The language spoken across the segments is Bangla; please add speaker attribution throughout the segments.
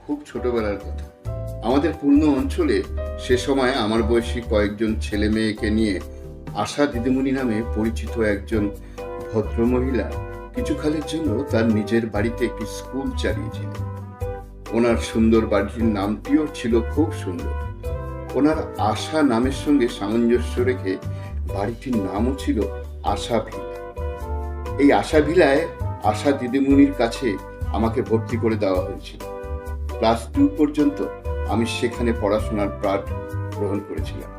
Speaker 1: খুব ছোটবেলার কথা। আমাদের পূর্ণ অঞ্চলে সে সময় আমার বয়সী কয়েকজন ছেলে মেয়েকে নিয়ে আশা দিদিমণি নামে পরিচিত একজন ভদ্রমহিলা কিছুকালের জন্য তার নিজের বাড়িতে একটি স্কুল চালিয়েছিলেন। ওনার সুন্দর বাড়ির নামটিও ছিল খুব সুন্দর। ওনার আশা নামের সঙ্গে সামঞ্জস্য রেখে বাড়িটির নামও ছিল আশা ভিলা। এই আশা ভিলায় আশা দিদিমণির কাছে আমাকে ভর্তি করে দেওয়া হয়েছিল। ক্লাস 2 পর্যন্ত আমি সেখানে পড়াশোনার পাঠ গ্রহণ করেছিলাম।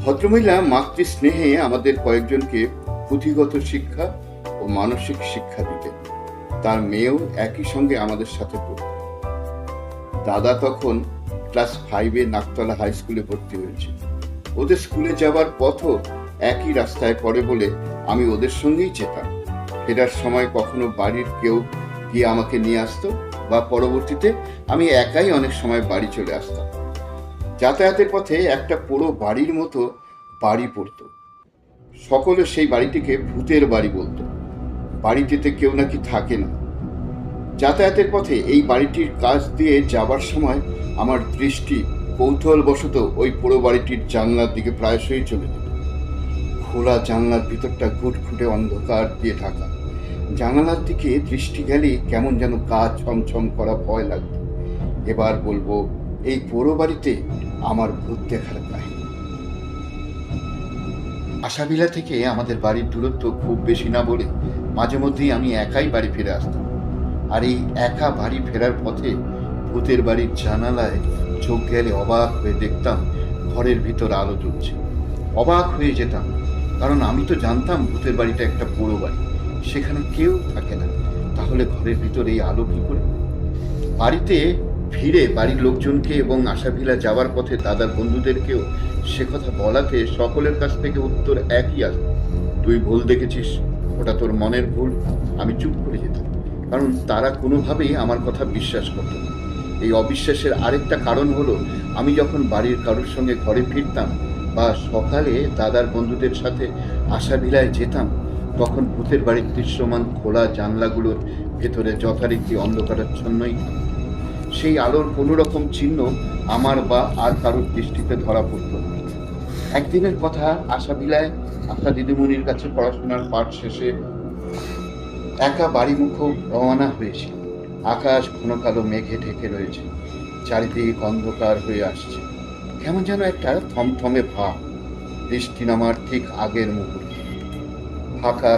Speaker 1: ভদ্রমহিলা মাতৃ স্নেহে আমাদের কয়েকজনকে পুঁথিগত শিক্ষা ও মানসিক শিক্ষা দিতেন। তার মেয়েও একই সঙ্গে আমাদের সাথে পড়ত। দাদা তখন ক্লাস 5-এ নাকতলা হাই স্কুলে ভর্তি হয়েছিল। ওদের স্কুলে যাবার পথও একই রাস্তায় পড়ে বলে আমি ওদের সঙ্গেই যেতাম। ফেরার সময় কখনো বাড়ির কেউ গিয়ে আমাকে নিয়ে আসতো, বা পরবর্তীতে আমি একাই অনেক সময় বাড়ি চলে আসতাম। যাতায়াতের পথে একটা পুরো বাড়ির মতো বাড়ি পড়তো। সকলে সেই বাড়িটিকে ভূতের বাড়ি বলতো। বাড়িটিতে কেউ নাকি থাকে না। যাতায়াতের পথে এই বাড়িটির কাছ দিয়ে যাবার সময় আমার দৃষ্টি কৌতূহলবশত ওই পুরো বাড়িটির জানলার দিকে প্রায়শই চলে যেত। খোলা জানলার ভিতরটা ঘুটঘুটে অন্ধকার দিয়ে ঢাকা। জানালার দিকে দৃষ্টি গেলে কেমন যেন গা ছমছম করা ভয় লাগতো। এবার বলবো এই পুরো বাড়িতে আমার ভূত দেখার কাহিনী। আশাভিলা থেকে আমাদের বাড়ির দূরত্ব খুব বেশি না বলে মাঝে মধ্যেই আমি একাই বাড়ি ফিরে আসতাম। আর এই একা বাড়ি ফেরার পথে ভূতের বাড়ির জানালায় চোখ গেলে অবাক হয়ে দেখতাম ঘরের ভিতর আলো জ্বলছে। অবাক হয়ে যেতাম, কারণ আমি তো জানতাম ভূতের বাড়িটা একটা পুরো বাড়ি, সেখানে কেউ থাকে না। তাহলে ঘরের ভিতর এই আলো কি করে? বাড়িতে ফিরে বাড়ির লোকজনকে এবং আশাভিলা যাওয়ার পথে দাদার বন্ধুদেরকেও সে কথা বলাতে সকলের কাছ থেকে উত্তর একই আসে, তুই ভুল দেখেছিস, ওটা তোর মনের ভুল। আমি চুপ করে যেতাম, কারণ তারা কোনোভাবেই আমার কথা বিশ্বাস করত না। এই অবিশ্বাসের আরেকটা কারণ হলো, আমি যখন বাড়ির কারোর সঙ্গে ঘরে ফিরতাম বা সকালে দাদার বন্ধুদের সাথে আশাভিলায় যেতাম, তখন ভূতের বাড়ির দৃশ্যমান খোলা জানলাগুলোর ভেতরে যথারীতি অন্ধকারাচ্ছন্নই থাকত। সেই আলোর কোনো রকম চিহ্ন আমার বা আর কারোর দৃষ্টিতে ধরা পড়ত না। একদিনের কথা, আশাভিলায় আশা দিদিমণির কাছে পড়াশোনার পাঠ শেষে একা বাড়ি মুখ রওনা হয়েছি। আকাশ ঘন কালো মেঘে ঢেকে রয়েছে, চারিদিক অন্ধকার হয়ে আসছে। কেমন যেন একটা থমথমে ভাব। বৃষ্টি নামার ঠিক আগের মুহূর্তে ফাঁকা